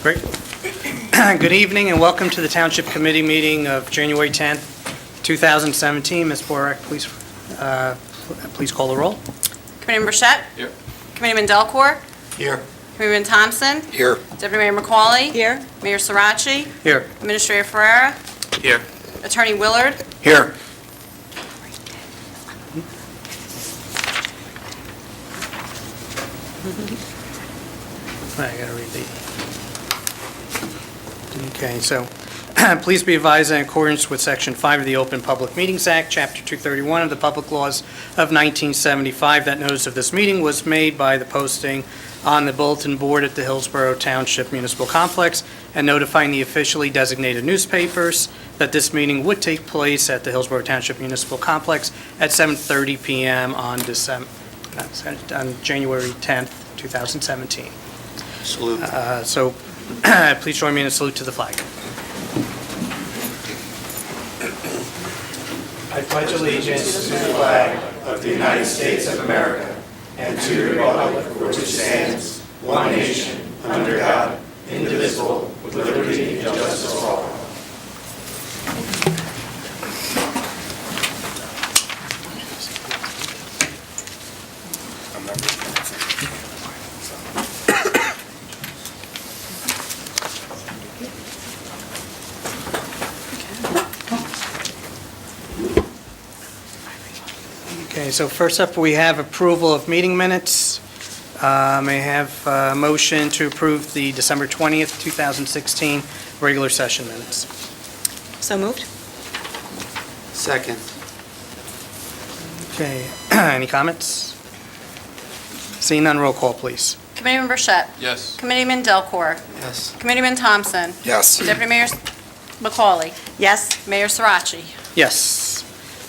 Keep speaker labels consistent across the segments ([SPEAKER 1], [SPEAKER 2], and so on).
[SPEAKER 1] Great. Good evening and welcome to the Township Committee meeting of January 10th, 2017. Ms. Borak, please call the roll.
[SPEAKER 2] Committeeman Burchett?
[SPEAKER 3] Here.
[SPEAKER 2] Committeeman Delcourt?
[SPEAKER 3] Here.
[SPEAKER 2] Committeeman Thompson?
[SPEAKER 3] Here.
[SPEAKER 2] Deputy Mayor McCauley?
[SPEAKER 4] Here.
[SPEAKER 2] Mayor Sirachi?
[SPEAKER 1] Here.
[SPEAKER 2] Administrator Ferrera?
[SPEAKER 3] Here.
[SPEAKER 2] Attorney Willard?
[SPEAKER 3] Here.
[SPEAKER 1] I gotta read the... Okay, so please be advised that in accordance with Section 5 of the Open Public Meetings Act, Chapter 231 of the Public Laws of 1975, that notice of this meeting was made by the posting on the bulletin board at the Hillsborough Township Municipal Complex and notifying the officially designated newspapers that this meeting would take place at the Hillsborough Township Municipal Complex at 7:30 p.m. on January 10th, 2017.
[SPEAKER 3] Salute.
[SPEAKER 1] So please join me in a salute to the flag. I pledge allegiance to the flag of the United States of America and to the republic for which it stands, one nation, under God, indivisible, with liberty and justice for all. Okay, so first up, we have approval of meeting minutes. May I have a motion to approve the December 20th, 2016 regular session minutes?
[SPEAKER 4] So moved.
[SPEAKER 3] Second.
[SPEAKER 1] Okay, any comments? Seeing none, roll call, please.
[SPEAKER 2] Committeeman Burchett?
[SPEAKER 3] Yes.
[SPEAKER 2] Committeeman Delcourt?
[SPEAKER 3] Yes.
[SPEAKER 2] Committeeman Thompson?
[SPEAKER 3] Yes.
[SPEAKER 2] Deputy Mayor McCauley?
[SPEAKER 4] Yes.
[SPEAKER 2] Mayor Sirachi?
[SPEAKER 1] Yes.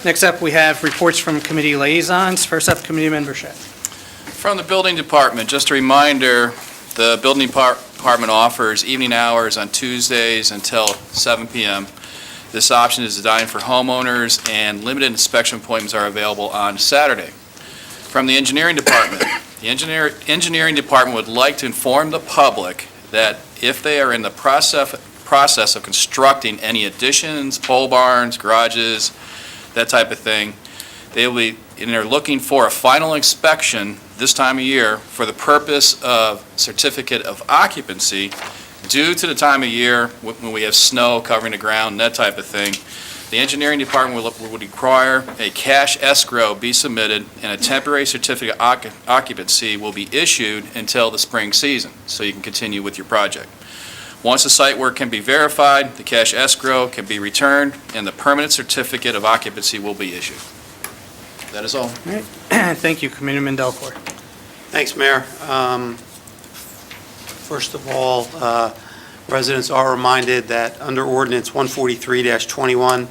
[SPEAKER 1] Next up, we have reports from committee liaisons. First up, Committeeman Burchett.
[SPEAKER 5] From the Building Department, just a reminder, the Building Department offers evening hours on Tuesdays until 7 p.m. This option is designed for homeowners, and limited inspection appointments are available on Saturday. From the Engineering Department, the Engineering Department would like to inform the public that if they are in the process of constructing any additions, pole barns, garages, that type of thing, they're looking for a final inspection this time of year for the purpose of certificate of occupancy due to the time of year when we have snow covering the ground and that type of thing. The engineering department would require a cash escrow be submitted and a temporary certificate of occupancy will be issued until the spring season, so you can continue with your project. Once the site work can be verified, the cash escrow can be returned, and the permanent certificate of occupancy will be issued. That is all.
[SPEAKER 1] All right. Thank you, Committeeman Delcourt.
[SPEAKER 6] Thanks, Mayor. First of all, residents are reminded that under Ordinance 143-21,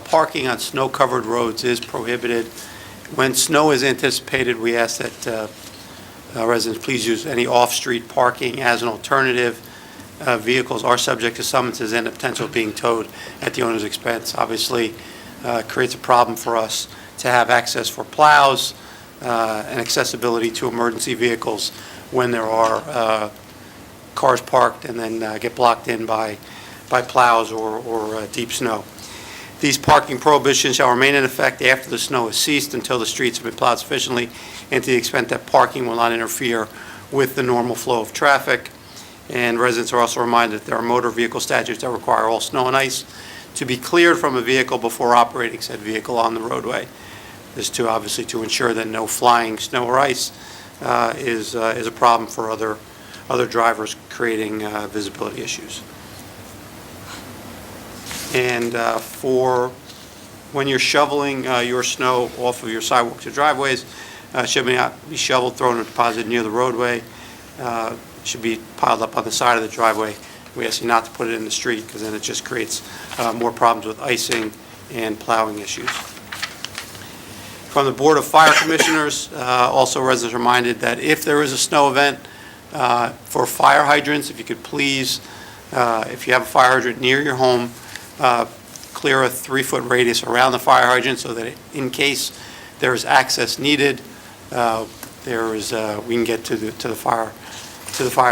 [SPEAKER 6] parking on snow-covered roads is prohibited. When snow is anticipated, we ask that residents please use any off-street parking as an alternative. Vehicles are subject to summonses and the potential of being towed at the owner's expense. Obviously, creates a problem for us to have access for plows and accessibility to emergency vehicles when there are cars parked and then get blocked in by plows or deep snow. These parking prohibitions shall remain in effect after the snow has ceased until the streets have been plowed sufficiently and to the extent that parking will not interfere with the normal flow of traffic. And residents are also reminded that there are motor vehicle statutes that require all snow and ice to be cleared from a vehicle before operating said vehicle on the roadway. This obviously to ensure that no flying snow or ice is a problem for other drivers, creating visibility issues. And for when you're shoveling your snow off of your sidewalks or driveways, should not be shoveled, thrown, or deposited near the roadway. Should be piled up on the side of the driveway. We ask you not to put it in the street because then it just creates more problems with icing and plowing issues. From the Board of Fire Commissioners, also residents are reminded that if there is a snow event for fire hydrants, if you could please, if you have a fire hydrant near your home, clear a 3-foot radius around the fire hydrant so that in case there is access needed, we can get to the fire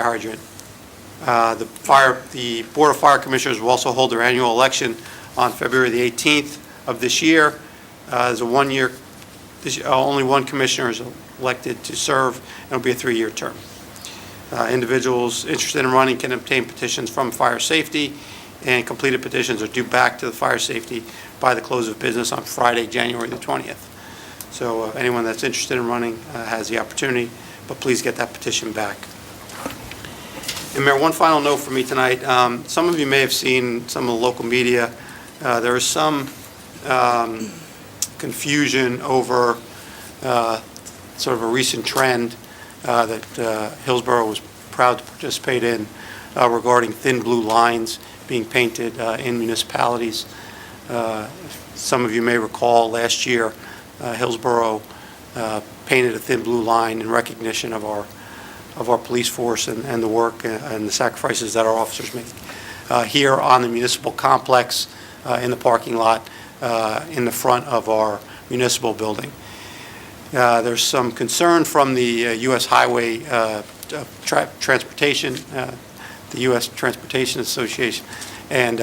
[SPEAKER 6] hydrant. The Board of Fire Commissioners will also hold their annual election on February the 18th of this year. There's a one-year, only one commissioner is elected to serve, and it'll be a 3-year term. Individuals interested in running can obtain petitions from Fire Safety, and completed petitions are due back to the Fire Safety by the close of business on Friday, January the 20th. So anyone that's interested in running has the opportunity, but please get that petition back. And Mayor, one final note for me tonight. Some of you may have seen some of the local media. There is some confusion over sort of a recent trend that Hillsborough was proud to participate in regarding thin blue lines being painted in municipalities. Some of you may recall last year Hillsborough painted a thin blue line in recognition of our police force and the work and the sacrifices that our officers make here on the municipal complex in the parking lot in the front of our municipal building. There's some concern from the U.S. Highway Transportation, the U.S. Transportation Association, and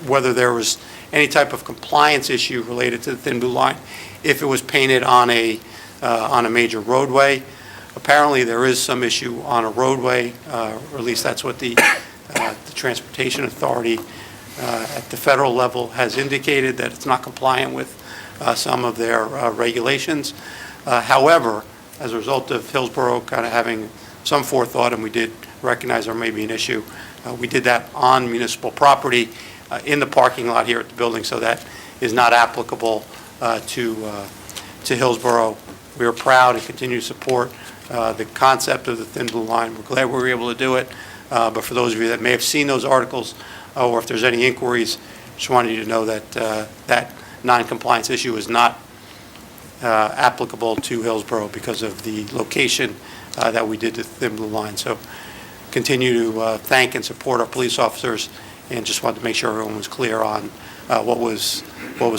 [SPEAKER 6] whether there was any type of compliance issue related to the thin blue line if it was painted on a major roadway. Apparently, there is some issue on a roadway, or at least that's what the Transportation Authority at the federal level has indicated, that it's not compliant with some of their regulations. However, as a result of Hillsborough kind of having some forethought, and we did recognize there may be an issue, we did that on municipal property in the parking lot here at the building, so that is not applicable to Hillsborough. We are proud and continue to support the concept of the thin blue line. We're glad we were able to do it, but for those of you that may have seen those articles, or if there's any inquiries, just wanted you to know that that non-compliance issue is not applicable to Hillsborough because of the location that we did the thin blue line. So continue to thank and support our police officers, and just wanted to make sure everyone was clear on what was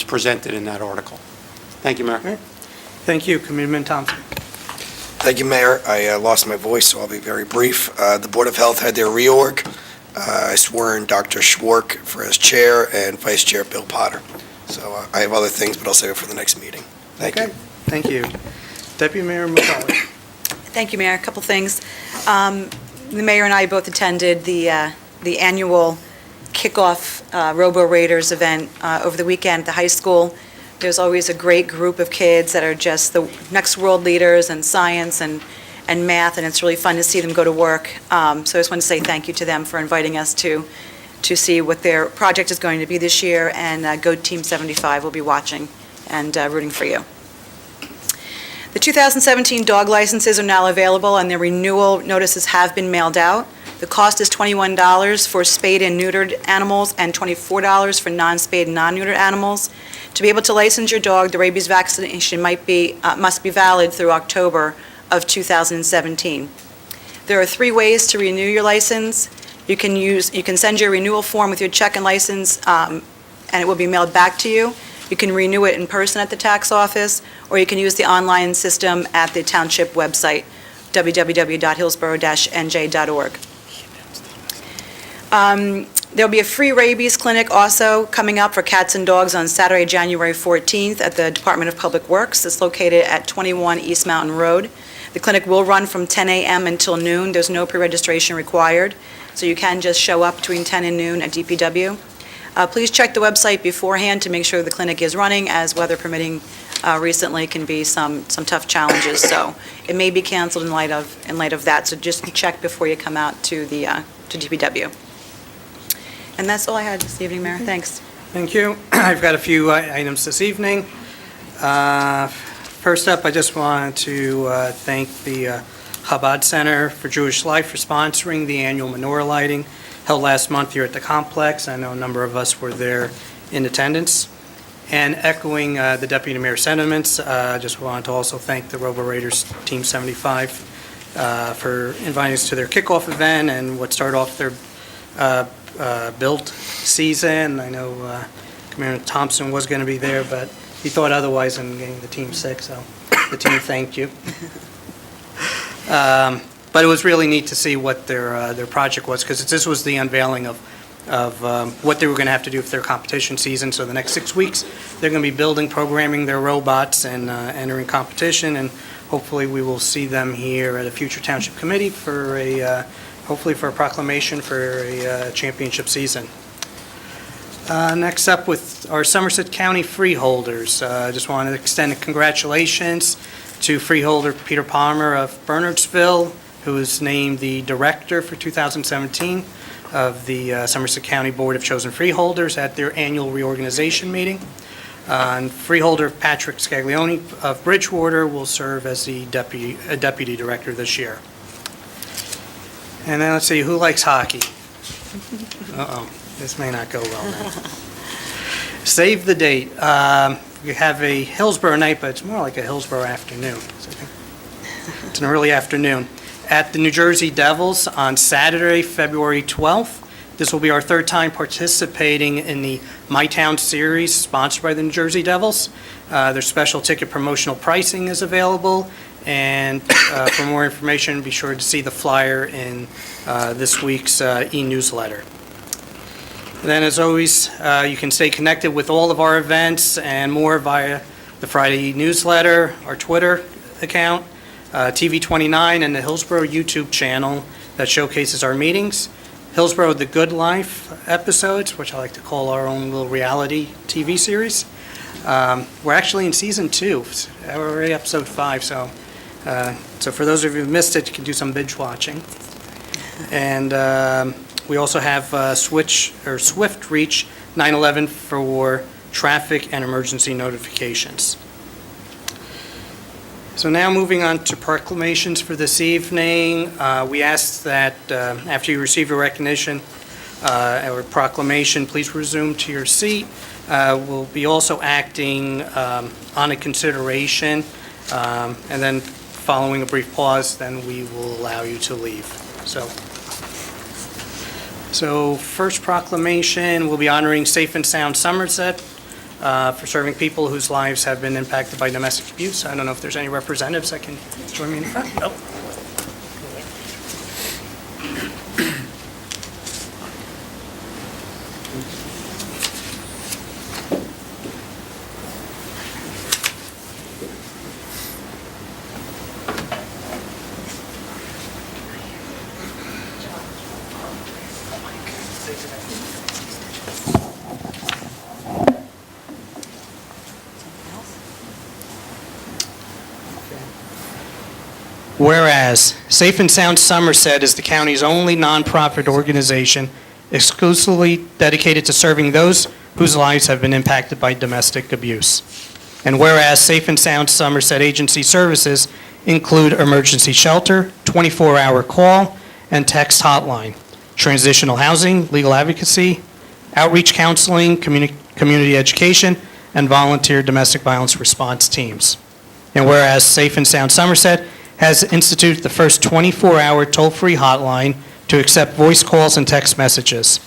[SPEAKER 6] presented in that article. Thank you, Mayor.
[SPEAKER 1] Thank you, Committeeman Thompson.
[SPEAKER 4] Thank you, Mayor. I lost my voice, so I'll be very brief. The Board of Health had their reorg. I swore in Dr. Schwark as chair and Vice Chair Bill Potter. So I have other things, but I'll save it for the next meeting. Thank you.
[SPEAKER 1] Thank you. Deputy Mayor McCauley.
[SPEAKER 7] Thank you, Mayor. A couple things. The mayor and I both attended the annual kickoff Robo Raiders event over the weekend at the high school. There's always a great group of kids that are just the next world leaders in science and math, and it's really fun to see them go to work. So I just want to say thank you to them for inviting us to see what their project is going to be this year, and Go Team 75 will be watching and rooting for you. The 2017 dog licenses are now available, and their renewal notices have been mailed out. The cost is $21 for spayed and neutered animals and $24 for non-spayed and non-neutered animals. To be able to license your dog, the rabies vaccination must be valid through October of 2017. There are 3 ways to renew your license. You can send your renewal form with your check and license, and it will be mailed back to you. You can renew it in person at the tax office, or you can use the online system at the Township website, www.hillsborough-nj.org. There'll be a free rabies clinic also coming up for cats and dogs on Saturday, January 14th at the Department of Public Works. It's located at 21 East Mountain Road. The clinic will run from 10 a.m. until noon. There's no pre-registration required, so you can just show up between 10 and noon at DPW. Please check the website beforehand to make sure the clinic is running, as weather permitting recently can be some tough challenges. So it may be canceled in light of that. So just check before you come out to DPW. And that's all I had this evening, Mayor. Thanks.
[SPEAKER 1] Thank you. I've got a few items this evening. First up, I just wanted to thank the Chabad Center for Jewish Life for sponsoring the annual menorah lighting held last month here at the complex. I know a number of us were there in attendance. And echoing the Deputy Mayor's sentiments, I just wanted to also thank the Robo Raiders Team 75 for inviting us to their kickoff event and what started off their build season. I know Commander Thompson was going to be there, but he thought otherwise and getting the team sick, so the team thanked you. But it was really neat to see what their project was, because this was the unveiling of what they were going to have to do for their competition season. So the next 6 weeks, they're going to be building, programming their robots, and entering competition, and hopefully we will see them here at a future township committee for hopefully for a proclamation for a championship season. Next up with our Somerset County freeholders, I just want to extend congratulations to freeholder Peter Palmer of Bernardsville, who was named the director for 2017 of the Somerset County Board of Chosen Freeholders at their annual reorganization meeting. And freeholder Patrick Scaglione of Bridgewater will serve as the deputy director this year. And then let's see, who likes hockey? Uh-oh, this may not go well then. Save the date. We have a Hillsborough night, but it's more like a Hillsborough afternoon. It's an early afternoon. At the New Jersey Devils on Saturday, February 12th. This will be our third time participating in the My Town Series sponsored by the New Jersey Devils. Their special ticket promotional pricing is available, and for more information, be sure to see the flyer in this week's e-newsletter. And then, as always, you can stay connected with all of our events and more via the Friday newsletter, our Twitter account, TV29, and the Hillsborough YouTube channel that showcases our meetings. Hillsborough The Good Life episodes, which I like to call our own little reality TV series. We're actually in season 2. We're already episode 5, so for those of you who missed it, you can do some binge watching. And we also have Swift Reach 911 for traffic and emergency notifications. So now moving on to proclamations for this evening. We ask that after you receive your recognition or proclamation, please resume to your seat. We'll be also acting on a consideration, and then following a brief pause, then we will allow you to leave. So first proclamation, we'll be honoring Safe and Sound Somerset for serving people whose lives have been impacted by domestic abuse. I don't know if there's any representatives that can join me in the front. Nope. Whereas Safe and Sound Somerset is the county's only nonprofit organization exclusively dedicated to serving those whose lives have been impacted by domestic abuse. And whereas Safe and Sound Somerset agency services include emergency shelter, 24-hour call and text hotline, transitional housing, legal advocacy, outreach counseling, community education, and volunteer domestic violence response teams. And whereas Safe and Sound Somerset has instituted the first 24-hour toll-free hotline to accept voice calls and text messages.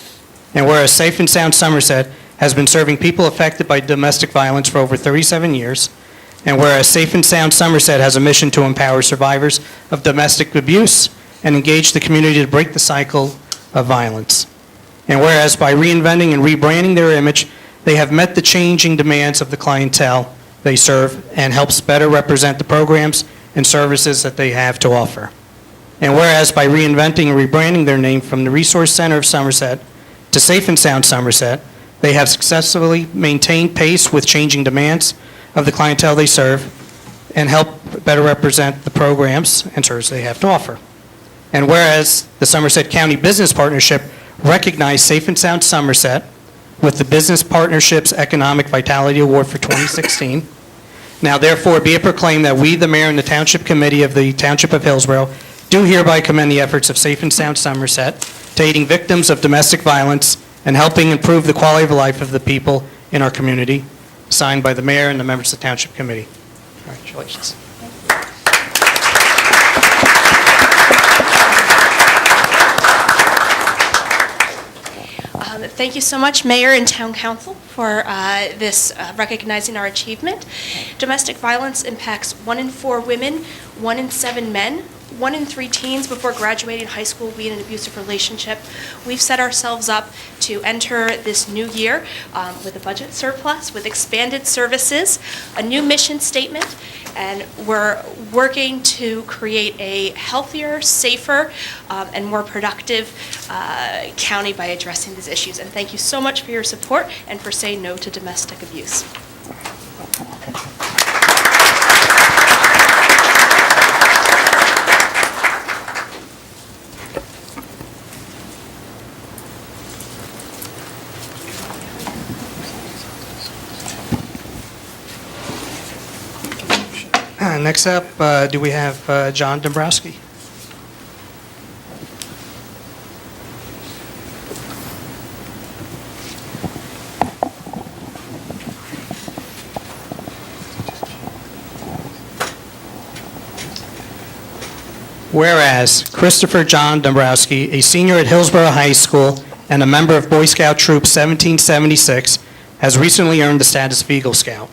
[SPEAKER 1] And whereas Safe and Sound Somerset has been serving people affected by domestic violence for over 37 years, and whereas Safe and Sound Somerset has a mission to empower survivors of domestic abuse and engage the community to break the cycle of violence. And whereas by reinventing and rebranding their image, they have met the changing demands of the clientele they serve and helps better represent the programs and services that they have to offer. And whereas by reinventing and rebranding their name from the Resource Center of Somerset to Safe and Sound Somerset, they have successfully maintained pace with changing demands of the clientele they serve and help better represent the programs and services they have to offer. And whereas the Somerset County Business Partnership recognized Safe and Sound Somerset with the Business Partnership's Economic Vitality Award for 2016, now therefore be it proclaimed that we, the mayor and the Township Committee of the Township of Hillsborough, do hereby commend the efforts of Safe and Sound Somerset to aiding victims of domestic violence and helping improve the quality of life of the people in our community, signed by the mayor and the members of the Township Committee. Congratulations.
[SPEAKER 8] Thank you so much, Mayor and Town Council, for this recognizing our achievement. Domestic violence impacts 1 in 4 women, 1 in 7 men, 1 in 3 teens before graduating high school will be in an abusive relationship. We've set ourselves up to enter this new year with a budget surplus, with expanded services, a new mission statement, and we're working to create a healthier, safer, and more productive county by addressing these issues. And thank you so much for your support and for saying no to domestic abuse.
[SPEAKER 1] Next up, do we have John Dombrowski? Whereas Christopher John Dombrowski, a senior at Hillsborough High School and a member of Boy Scout Troop 1776, has recently earned the status of Eagle Scout.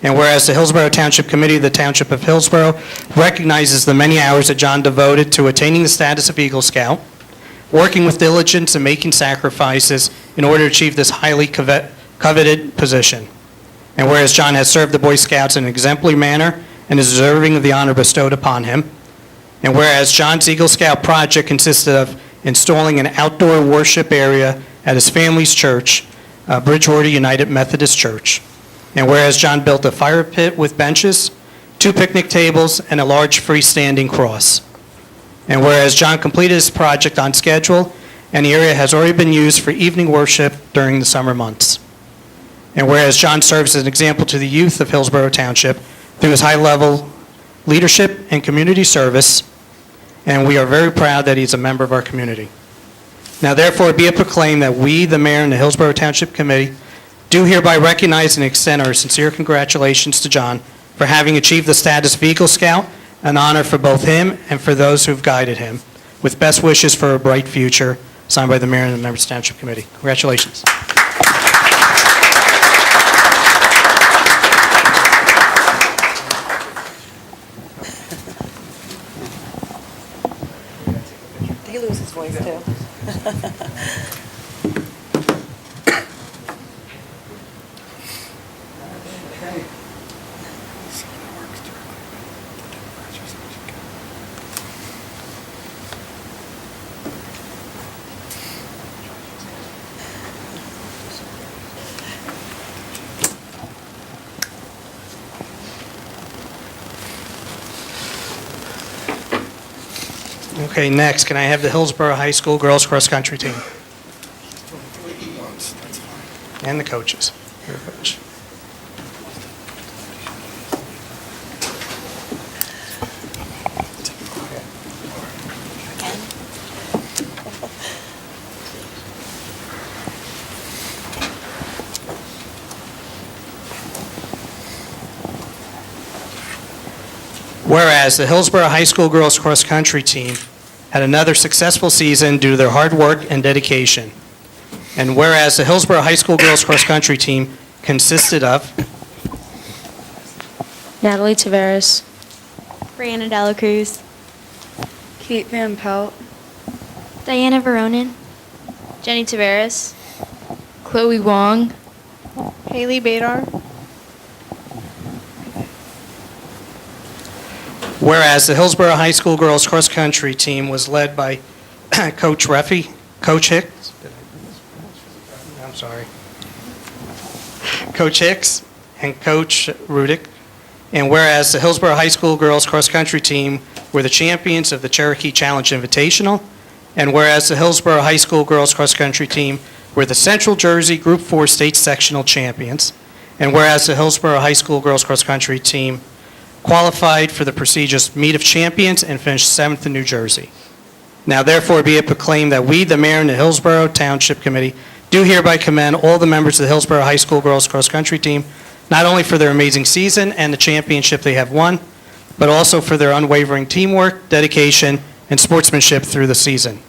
[SPEAKER 1] And whereas the Hillsborough Township Committee of the Township of Hillsborough recognizes the many hours that John devoted to attaining the status of Eagle Scout, working with diligence and making sacrifices in order to achieve this highly coveted position. And whereas John has served the Boy Scouts in an exemplary manner and is deserving of the honor bestowed upon him, and whereas John's Eagle Scout project consisted of installing an outdoor worship area at his family's church, Bridgewater United Methodist Church. And whereas John built a fire pit with benches, 2 picnic tables, and a large freestanding cross. And whereas John completed his project on schedule, and the area has already been used for evening worship during the summer months. And whereas John serves as an example to the youth of Hillsborough Township through his high-level leadership and community service, and we are very proud that he's a member of our community. Now therefore be it proclaimed that we, the mayor and the Hillsborough Township Committee, do hereby recognize and extend our sincere congratulations to John for having achieved the status of Eagle Scout, an honor for both him and for those who've guided him, with best wishes for a bright future, signed by the mayor and the members of the Township Committee. Congratulations.
[SPEAKER 7] He loses his voice, too.
[SPEAKER 1] Okay, next, can I have the Hillsborough High School girls cross-country team? And the coaches. Your coach. Whereas the Hillsborough High School girls cross-country team had another successful season due to their hard work and dedication. And whereas the Hillsborough High School girls cross-country team consisted of
[SPEAKER 9] Natalie Tavares,
[SPEAKER 10] Brianna Dela Cruz,
[SPEAKER 9] Kate Van Pelt, Diana Veronin, Jenny Tavares, Chloe Wong,
[SPEAKER 10] Haley Badar,
[SPEAKER 1] Whereas the Hillsborough High School girls cross-country team was led by Coach Reffy, Coach Hicks, I'm sorry, Coach Hicks and Coach Rudick. And whereas the Hillsborough High School girls cross-country team were the champions of the Cherokee Challenge Invitational, and whereas the Hillsborough High School girls cross-country team were the Central Jersey Group 4 state sectional champions, and whereas the Hillsborough High School girls cross-country team qualified for the prestigious Meet of Champions and finished 7th in New Jersey. Now therefore be it proclaimed that we, the mayor and the Hillsborough Township Committee, do hereby commend all the members of the Hillsborough High School girls cross-country team, not only for their amazing season and the championship they have won, but also for their unwavering teamwork, dedication, and sportsmanship through the season.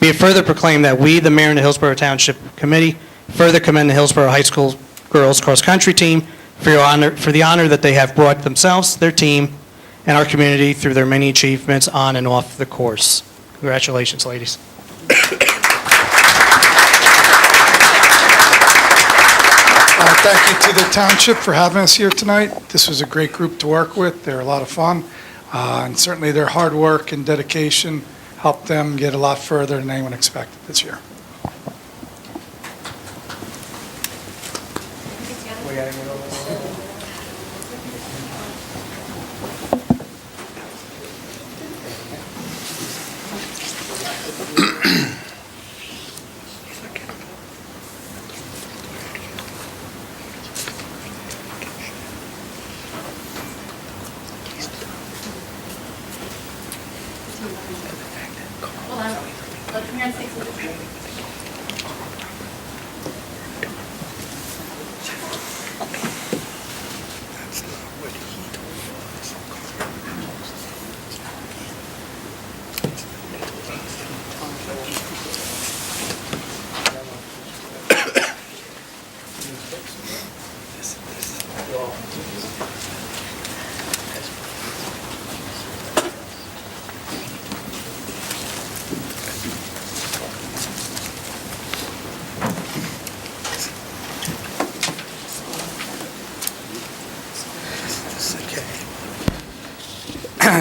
[SPEAKER 1] Be it further proclaimed that we, the mayor and the Hillsborough Township Committee, further commend the Hillsborough High School girls cross-country team for the honor that they have brought themselves, their team, and our community through their many achievements on and off the course. Congratulations, ladies.
[SPEAKER 11] Thank you to the Township for having us here tonight. This was a great group to work with. They're a lot of fun, and certainly their hard work and dedication helped them get a lot further than anyone expected this year.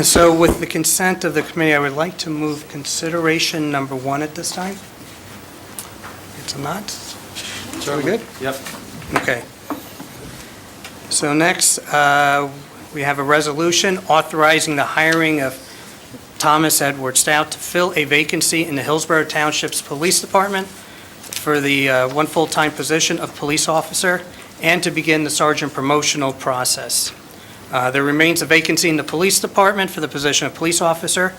[SPEAKER 1] So with the consent of the committee, I would like to move consideration number 1 at this time. It's a nod? Are we good?
[SPEAKER 6] Yep.
[SPEAKER 1] Okay. So next, we have a resolution authorizing the hiring of Thomas Edward Stout to fill a vacancy in the Hillsborough Townships Police Department for the one full-time position of police officer and to begin the sergeant promotional process. There remains a vacancy in the police department for the position of police officer.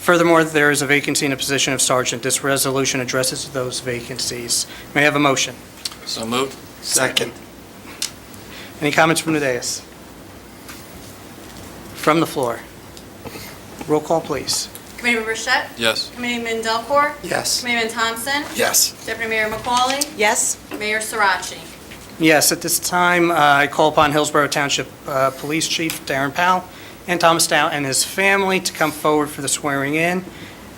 [SPEAKER 1] Furthermore, there is a vacancy in the position of sergeant. This resolution addresses those vacancies. May I have a motion?
[SPEAKER 5] So moved.
[SPEAKER 3] Second.
[SPEAKER 1] Any comments from the dais? From the floor? Roll call, please.
[SPEAKER 2] Committeeman Burchett?
[SPEAKER 5] Yes.
[SPEAKER 2] Committeeman Delcor?
[SPEAKER 3] Yes.
[SPEAKER 2] Committeeman Thompson?
[SPEAKER 4] Yes.
[SPEAKER 2] Deputy Mayor McCauley?
[SPEAKER 7] Yes?
[SPEAKER 2] Mayor Sarachi?
[SPEAKER 1] Yes, at this time, I call upon Hillsborough Township Police Chief Darren Powell and Thomas Stout and his family to come forward for the swearing in,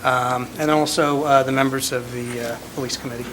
[SPEAKER 1] and also the members of the police committee.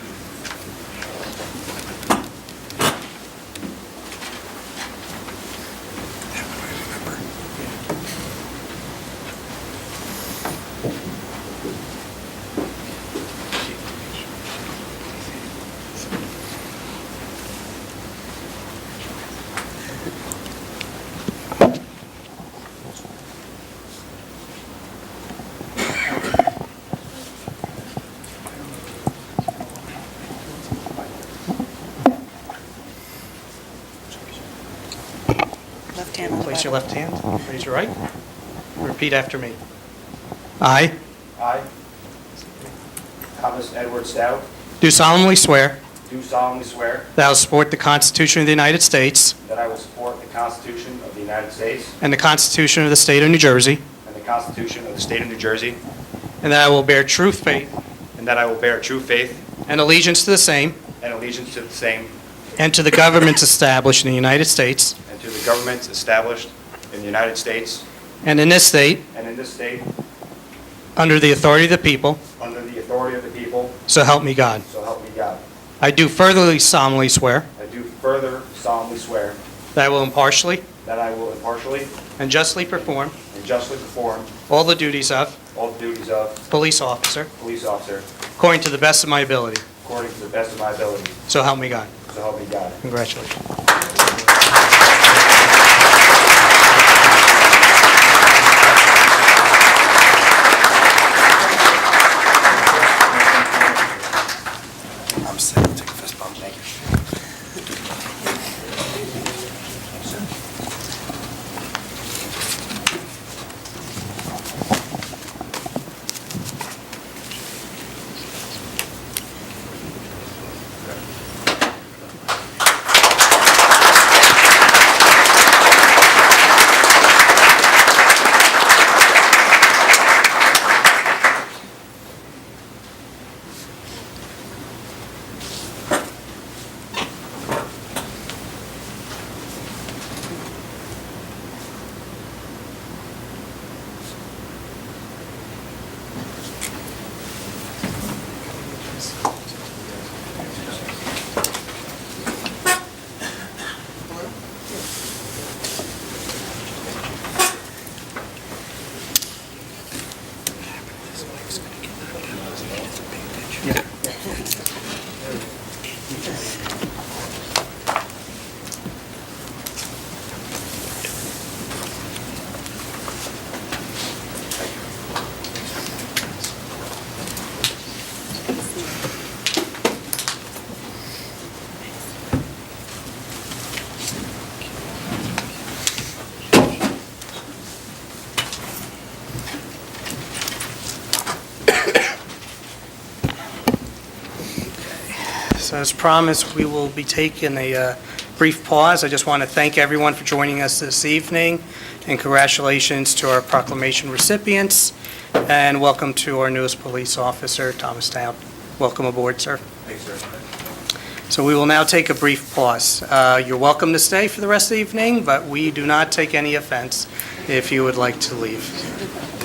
[SPEAKER 7] Left hand on the
[SPEAKER 1] Place your
[SPEAKER 7] Bible.
[SPEAKER 1] left hand, raise your right. Repeat after me. I
[SPEAKER 12] I, Thomas Edward Stout,
[SPEAKER 1] do solemnly swear
[SPEAKER 12] do solemnly swear
[SPEAKER 1] that I will support the Constitution of the United States
[SPEAKER 12] that I will support the Constitution of the United States
[SPEAKER 1] and the Constitution of the State of New Jersey,
[SPEAKER 12] and the Constitution of the State of New Jersey,
[SPEAKER 1] and that I will bear true faith
[SPEAKER 12] and that I will bear true faith
[SPEAKER 1] and allegiance to the same
[SPEAKER 12] and allegiance to the same
[SPEAKER 1] and to the governments established in the United States
[SPEAKER 12] and to the governments established in the United States
[SPEAKER 1] and in this state
[SPEAKER 12] and in this state
[SPEAKER 1] under the authority of the people,
[SPEAKER 12] under the authority of the people,
[SPEAKER 1] so help me God.
[SPEAKER 12] so help me God.
[SPEAKER 1] I do further solemnly swear
[SPEAKER 12] I do further solemnly swear
[SPEAKER 1] that I will impartially
[SPEAKER 12] that I will impartially
[SPEAKER 1] and justly perform
[SPEAKER 12] and justly perform
[SPEAKER 1] all the duties of
[SPEAKER 12] all the duties of
[SPEAKER 1] police officer
[SPEAKER 12] police officer
[SPEAKER 1] according to the best of my ability.
[SPEAKER 12] according to the best of my ability,
[SPEAKER 1] So help me God.
[SPEAKER 12] so help me God.
[SPEAKER 1] Congratulations.
[SPEAKER 4] I'm sick. Take a fist bump. Thank you.
[SPEAKER 1] So as promised, we will be taking a brief pause. I just want to thank everyone for joining us this evening, and congratulations to our proclamation recipients, and welcome to our newest police officer, Thomas Town. Welcome aboard, sir.
[SPEAKER 12] Thanks, sir.
[SPEAKER 1] So we will now take a brief pause. You're welcome to stay for the rest of the evening, but we do not take any offense if you would like to leave.